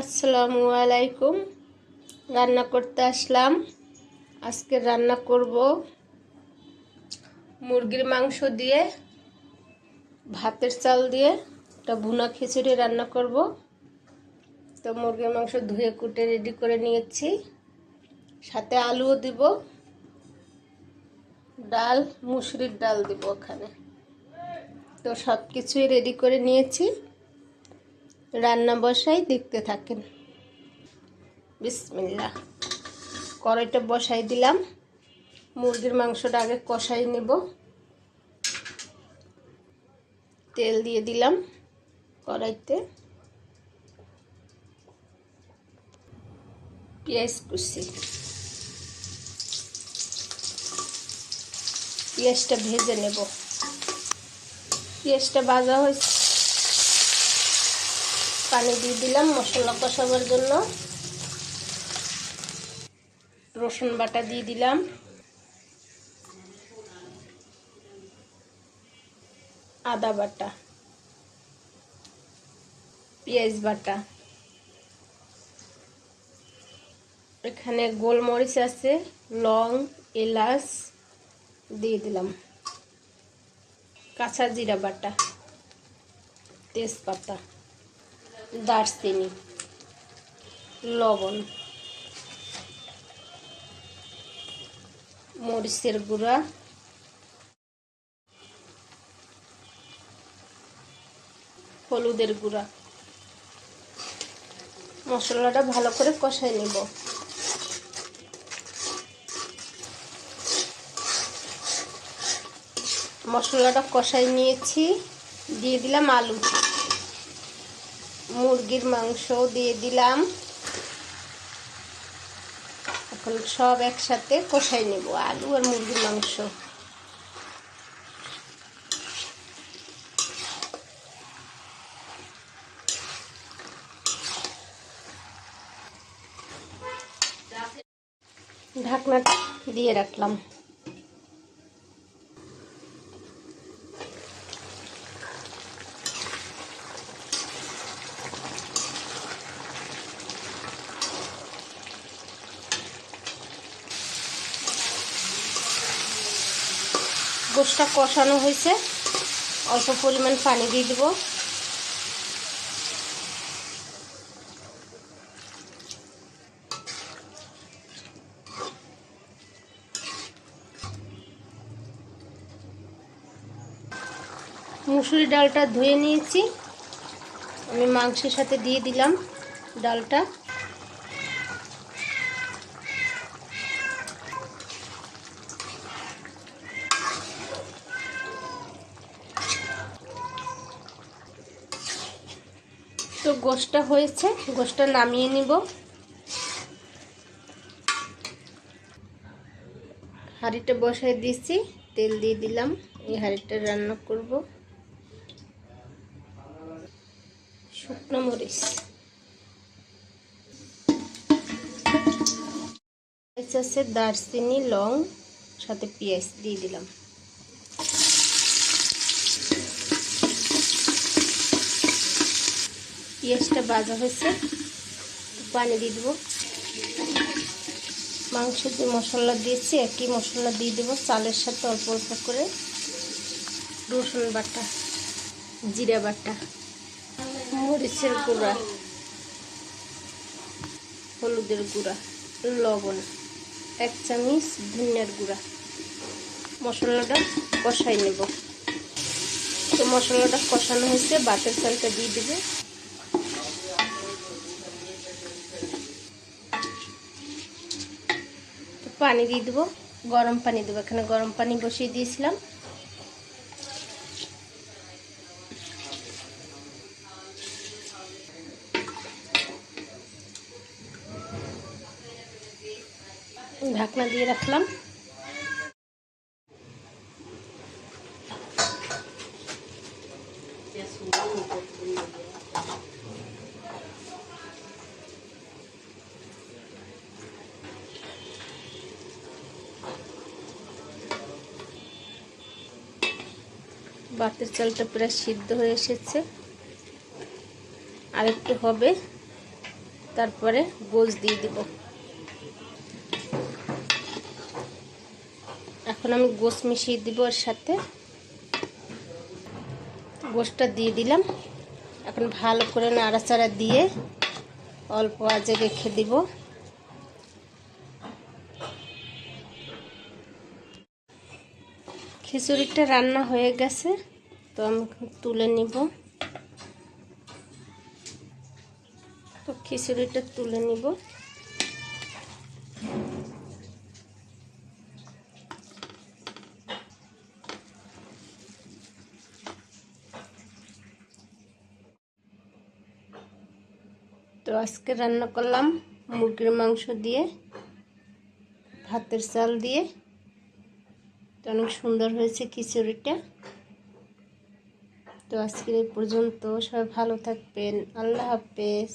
আসসালামু আলাইকুম। রান্না করতে আসলাম। আজকে রান্না করব মুরগির মাংস দিয়ে ভাতের চাল দিয়ে একটা ভুনা খিচুড়ি রান্না করব। তো মুরগির মাংস ধুয়ে কুটে রেডি করে নিয়েছি, সাথে আলুও দিব, ডাল মুসুরির ডাল দিব ওখানে। তো সব কিছুই রেডি করে নিয়েছি, রান্না বসাই, দেখতে থাকেন। বিসমিল্লাহ। কড়াইটা বসাই দিলাম, মুরগির মাংসটা আগে কষাই নেব। তেল দিয়ে দিলাম কড়াইতে, পেঁয়াজ কুচি, পেঁয়াজটা ভেজে নেব। পেঁয়াজটা ভাজা হয়েছে, পানি দিয়ে দিলাম মশলা কষাবার জন্য। রসুন বাটা দিয়ে দিলাম, আদা বাটা, পেঁয়াজ বাটা, এখানে গোলমরিচ আছে, লং, এলাচ দিয়ে দিলাম, কাঁচা জিরা বাটা, তেজপাতা, দারচিনি, লবণ, মরিচের গুঁড়া, হলুদের গুঁড়া। মশলাটা ভালো করে কষাই নেব। মশলাটা কষাই নিয়েছি, দিয়ে দিলাম আলু, মুরগির মাংস দিয়ে দিলাম। এখন সব একসাথে কষাই নেব, আলু আর মুরগির মাংস। ঢাকনাটা দিয়ে রাখলাম। গোশটা কষানো হয়েছে, অল্প পরিমাণ পানি দিয়ে দেব। মুসুরি ডালটা ধুয়ে নিয়েছি, আমি মাংসের সাথে দিয়ে দিলাম ডালটা। তো গোশটা হয়েছে, গোশটা নামিয়ে নিব। হাঁড়িটা বসাই দিয়েছি, তেল দিয়ে দিলাম। এই হাঁড়িটা রান্না করব। শুকনো মরিচ আছে, দারচিনি, লং, সাথে পেঁয়াজ দিয়ে দিলাম। পেঁয়াজটা ভাজা হয়েছে, পানি দিয়ে দেবো। মাংস যে মশলা দিয়েছি একই মশলা দিয়ে দেবো, চালের সাথে অল্প অল্প করে। রসুন বাটা, জিরা বাটা, মরিচের গুঁড়া, হলুদের গুঁড়া, লবণ, 1 চামচ ধনিয়ার গুঁড়া। মশলাটা কষাই নেব। তো মশলাটা কষানো হয়েছে, ভাতের চালটা দিয়ে দেবে। পানি দিয়ে দেবো, গরম পানি দেবো। এখানে গরম পানি বসিয়ে দিয়েছিলাম। ঢাকনা দিয়ে রাখলাম। ভাতের চালটা প্রায় সিদ্ধ হয়ে এসেছে, আরেকটু হবে। তারপরে গোশ দিয়ে দিব। এখন আমি গোশ মিশিয়ে দিব এর সাথে। গোশটা দিয়ে দিলাম। এখন ভালো করে নাড়াচাড়া দিয়ে অল্প আঁচে রেখে দিব। খিচুড়িটা রান্না হয়ে গেছে, তো আমি তুলে নিব। তো খিচুড়িটা তুলে নিব। তো আজকে রান্না করলাম মুরগির মাংস দিয়ে, ভাতের চাল দিয়ে। তো অনেক সুন্দর হয়েছে খিচুড়িটা। তো আজকের এই পর্যন্ত, সবাই ভালো থাকবেন। আল্লাহ হাফেজ।